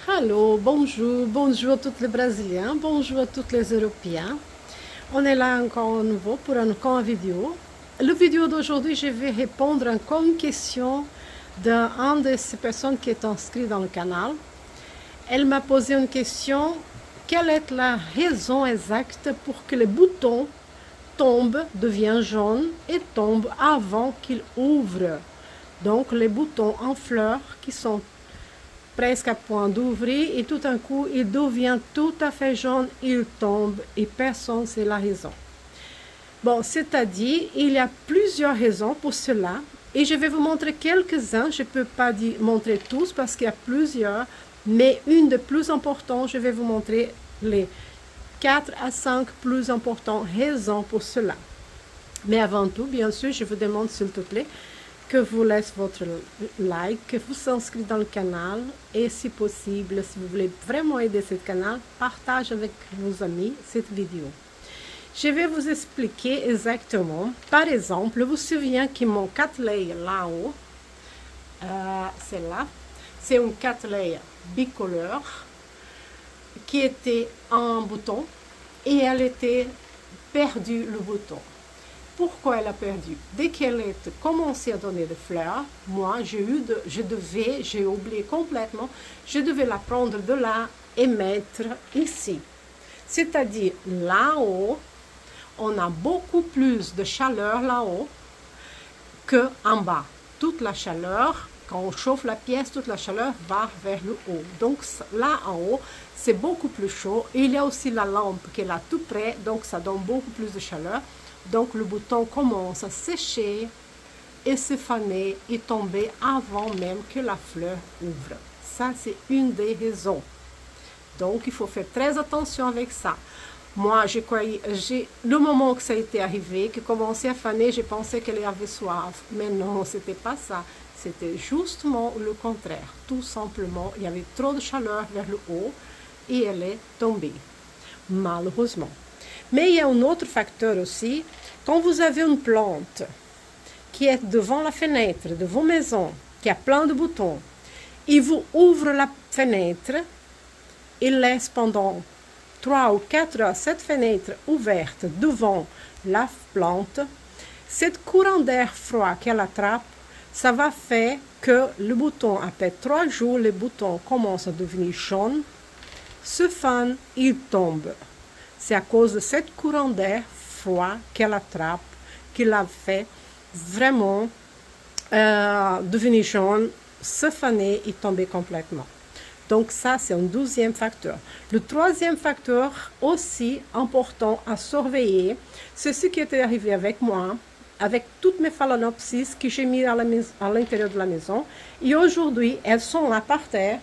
Allô, bonjour, bonjour à tous les Brésiliens, bonjour à tous les Européens. On est là encore à nouveau pour encore une vidéo. La vidéo d'aujourd'hui, je vais répondre encore une question d'une de ces personnes qui est inscrite dans le canal. Elle m'a posé une question, quelle est la raison exacte pour que les boutons tombent, deviennent jaunes et tombent avant qu'ils ouvrent? Donc les boutons en fleurs qui sont presque à point d'ouvrir et tout d'un coup il devient tout à fait jaune, il tombe et personne ne sait la raison. Bon, c'est-à-dire il y a plusieurs raisons pour cela et je vais vous montrer quelques-uns. Je ne peux pas montrer tous parce qu'il y a plusieurs, mais une des plus importantes, je vais vous montrer les 4 à 5 plus importantes raisons pour cela. Mais avant tout, bien sûr, je vous demande s'il te plaît que vous laissez votre like, que vous vous inscrivez dans le canal et si possible, si vous voulez vraiment aider ce canal, partagez avec vos amis cette vidéo. Je vais vous expliquer exactement. Par exemple, vous vous souvenez que mon cattleya là-haut, c'est là, c'est un cattleya bicolore qui était en bouton et elle était perdue le bouton. Pourquoi elle a perdu? Dès qu'elle a commencé à donner des fleurs, moi, j'ai oublié complètement, je devais la prendre de là et mettre ici. C'est-à-dire, là-haut, on a beaucoup plus de chaleur là-haut qu'en bas. Toute la chaleur, quand on chauffe la pièce, toute la chaleur va vers le haut. Donc là en haut, c'est beaucoup plus chaud. Et il y a aussi la lampe qui est là tout près, donc ça donne beaucoup plus de chaleur. Donc le bouton commence à sécher et se faner et tomber avant même que la fleur ouvre. Ça, c'est une des raisons. Donc il faut faire très attention avec ça. Moi, le moment que ça a été arrivé, que commençait à faner, j'ai pensé qu'elle avait soif. Mais non, c'était pas ça. C'était justement le contraire. Tout simplement, il y avait trop de chaleur vers le haut et elle est tombée, malheureusement. Mais il y a un autre facteur aussi. Quand vous avez une plante qui est devant la fenêtre de vos maisons, qui a plein de boutons, et vous ouvrez la fenêtre et laisse pendant 3 ou 4 heures cette fenêtre ouverte devant la plante, cette courant d'air froid qu'elle attrape, ça va faire que le bouton, après 3 jours, le bouton commence à devenir jaune, se fane, il tombe. C'est à cause de cette courant d'air froid qu'elle attrape, qui l'a fait vraiment devenir jaune, se faner et tomber complètement. Donc ça, c'est un deuxième facteur. Le troisième facteur aussi important à surveiller, c'est ce qui était arrivé avec moi, avec toutes mes phalaenopsis que j'ai mis à l'intérieur de la maison. Et aujourd'hui, elles sont là par terre,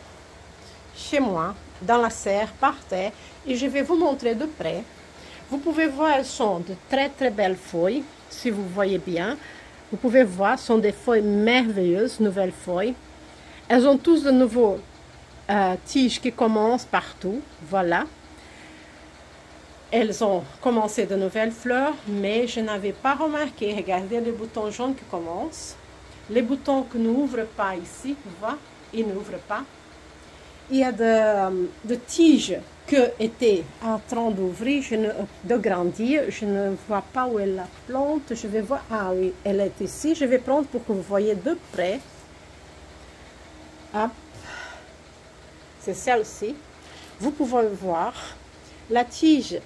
chez moi, dans la serre, par terre. Et je vais vous montrer de près. Vous pouvez voir, elles sont de très très belles feuilles, si vous voyez bien. Vous pouvez voir, ce sont des feuilles merveilleuses, nouvelles feuilles. Elles ont tous de nouveaux tiges qui commencent partout, voilà. Elles ont commencé de nouvelles fleurs, mais je n'avais pas remarqué, regardez les boutons jaunes qui commencent. Les boutons qui n'ouvrent pas ici, vous voyez, ils n'ouvrent pas. Il y a de tiges qui étaient en train d'ouvrir, de grandir. Je ne vois pas où est la plante. Je vais voir. Ah oui, elle est ici. Je vais prendre pour que vous voyez de près. Hop. C'est celle-ci. Vous pouvez voir. La tige,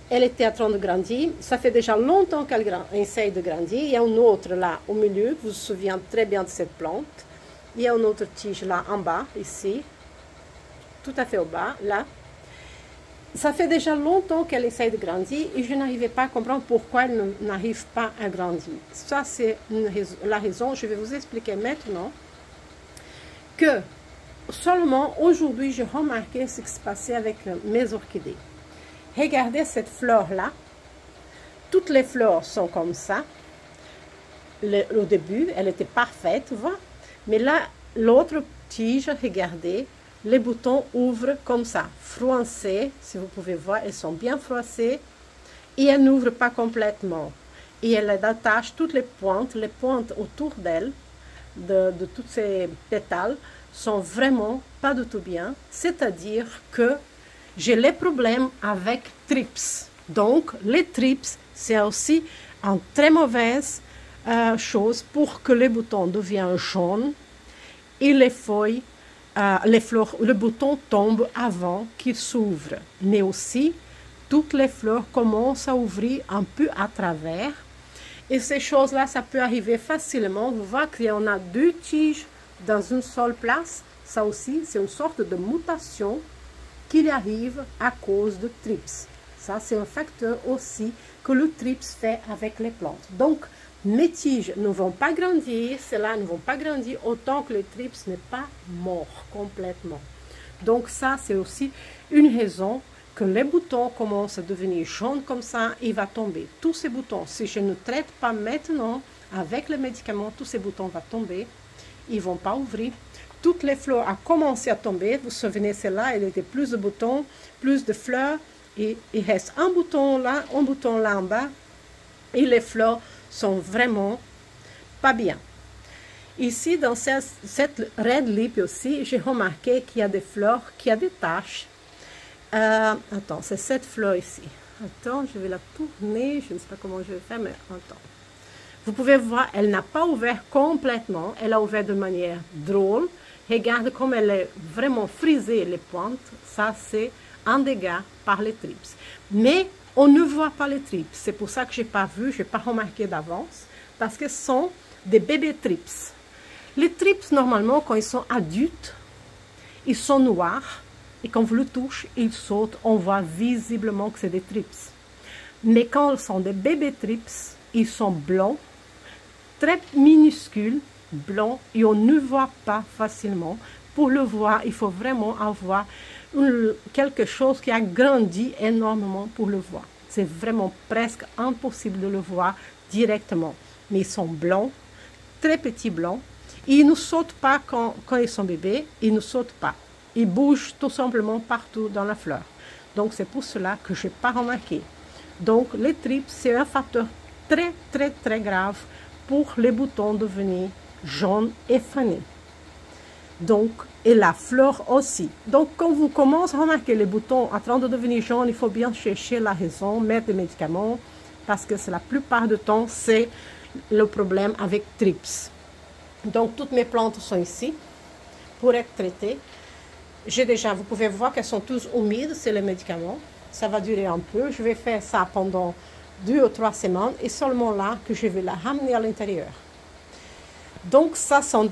elle était en train de grandir. Ça fait déjà longtemps qu'elle essaye de grandir. Il y a une autre là au milieu. Vous vous souvenez très bien de cette plante. Il y a une autre tige là en bas, ici. Tout à fait au bas, là. Ça fait déjà longtemps qu'elle essaie de grandir et je n'arrivais pas à comprendre pourquoi elle n'arrive pas à grandir. Ça, c'est la raison. Je vais vous expliquer maintenant que seulement aujourd'hui, j'ai remarqué ce qui se passait avec mes orchidées. Regardez cette fleur-là. Toutes les fleurs sont comme ça. Au début, elle était parfaite, vous voyez. Mais là, l'autre tige, regardez, les boutons ouvrent comme ça, froissés, si vous pouvez voir, elles sont bien froissées et elles n'ouvrent pas complètement. Et elle attache toutes les pointes autour d'elle, de toutes ces pétales, sont vraiment pas du tout bien, c'est-à-dire que j'ai les problèmes avec trips. Donc, les trips, c'est aussi une très mauvaise chose pour que les boutons deviennent jaunes et les feuilles, les fleurs, le bouton tombe avant qu'il s'ouvre. Mais aussi, toutes les fleurs commencent à ouvrir un peu à travers. Et ces choses-là, ça peut arriver facilement. Vous voyez qu'il y en a 2 tiges dans une seule place. Ça aussi, c'est une sorte de mutation qui arrive à cause de trips. Ça, c'est un facteur aussi que le trips fait avec les plantes. Donc, mes tiges ne vont pas grandir, celles-là ne vont pas grandir autant que le trips n'est pas mort complètement. Donc, ça, c'est aussi une raison que les boutons commencent à devenir jaunes comme ça, il va tomber. Tous ces boutons, si je ne traite pas maintenant avec les médicaments, tous ces boutons vont tomber, ils ne vont pas ouvrir. Toutes les fleurs ont commencé à tomber. Vous vous souvenez, celle-là, il était plus de boutons, plus de fleurs. Et il reste un bouton là en bas. Et les fleurs sont vraiment pas bien. Ici, dans cette red lip aussi, j'ai remarqué qu'il y a des fleurs, qu'il y a des taches. Attends, c'est cette fleur ici. Attends, je vais la tourner. Je ne sais pas comment je vais faire, mais attends. Vous pouvez voir, elle n'a pas ouvert complètement. Elle a ouvert de manière drôle. Regarde comme elle est vraiment frisée, les pointes. Ça, c'est un dégât par les trips. Mais on ne voit pas les trips. C'est pour ça que je n'ai pas vu, je n'ai pas remarqué d'avance. Parce que ce sont des bébés trips. Les trips, normalement, quand ils sont adultes, ils sont noirs. Et quand vous le touchez, ils sautent. On voit visiblement que c'est des trips. Mais quand ils sont des bébés trips, ils sont blancs, très minuscules, blanc, et on ne voit pas facilement. Pour le voir, il faut vraiment avoir quelque chose qui a grandi énormément pour le voir. C'est vraiment presque impossible de le voir directement. Mais ils sont blancs, très petits blancs. Et ils ne sautent pas quand ils sont bébés, ils ne sautent pas. Ils bougent tout simplement partout dans la fleur. Donc c'est pour cela que je n'ai pas remarqué. Donc les trips, c'est un facteur très très très grave pour les boutons devenir jaunes et fanés. Donc, et la fleur aussi. Donc, quand vous commencez à remarquer les boutons en train de devenir jaunes, il faut bien chercher la raison, mettre des médicaments, parce que la plupart du temps, c'est le problème avec trips. Donc, toutes mes plantes sont ici pour être traitées. Vous pouvez voir qu'elles sont toutes humides, c'est les médicaments. Ça va durer un peu. Je vais faire ça pendant 2 ou 3 semaines et seulement là que je vais la ramener à l'intérieur. Donc, ça sont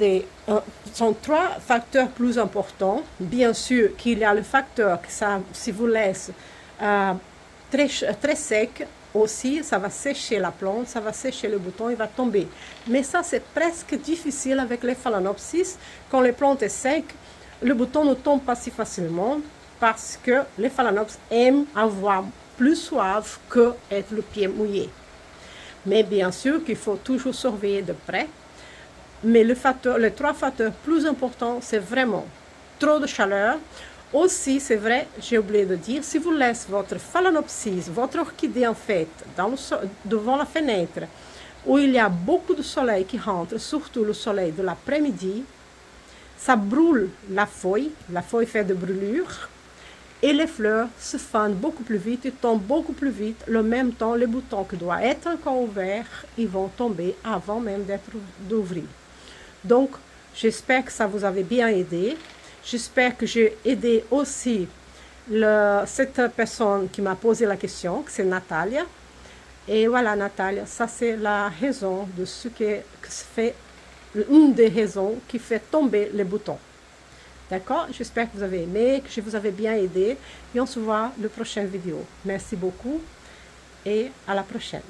3 facteurs plus importants. Bien sûr qu'il y a le facteur que ça, si vous laissez très sec, aussi, ça va sécher la plante, ça va sécher le bouton, il va tomber. Mais ça, c'est presque difficile avec les phalaenopsis. Quand les plantes sont secs, le bouton ne tombe pas si facilement parce que les phalaenopsis aiment avoir plus soif que être le pied mouillé. Mais bien sûr qu'il faut toujours surveiller de près. Mais les 3 facteurs plus importants, c'est vraiment trop de chaleur. Aussi, c'est vrai, j'ai oublié de dire, si vous laissez votre phalaenopsis, votre orchidée en fait, devant la fenêtre, où il y a beaucoup de soleil qui rentre, surtout le soleil de l'après-midi, ça brûle la feuille fait de brûlure, et les fleurs se fanent beaucoup plus vite, ils tombent beaucoup plus vite. En même temps, les boutons qui doivent être encore ouverts, ils vont tomber avant même d'ouvrir. Donc, j'espère que ça vous avait bien aidé. J'espère que j'ai aidé aussi cette personne qui m'a posé la question, que c'est Natalia. Et voilà, Natalia, ça c'est la raison de ce que fait, une des raisons qui fait tomber les boutons. D'accord? J'espère que vous avez aimé, que je vous avais bien aidé. Et on se voit dans la prochaine vidéo. Merci beaucoup et à la prochaine.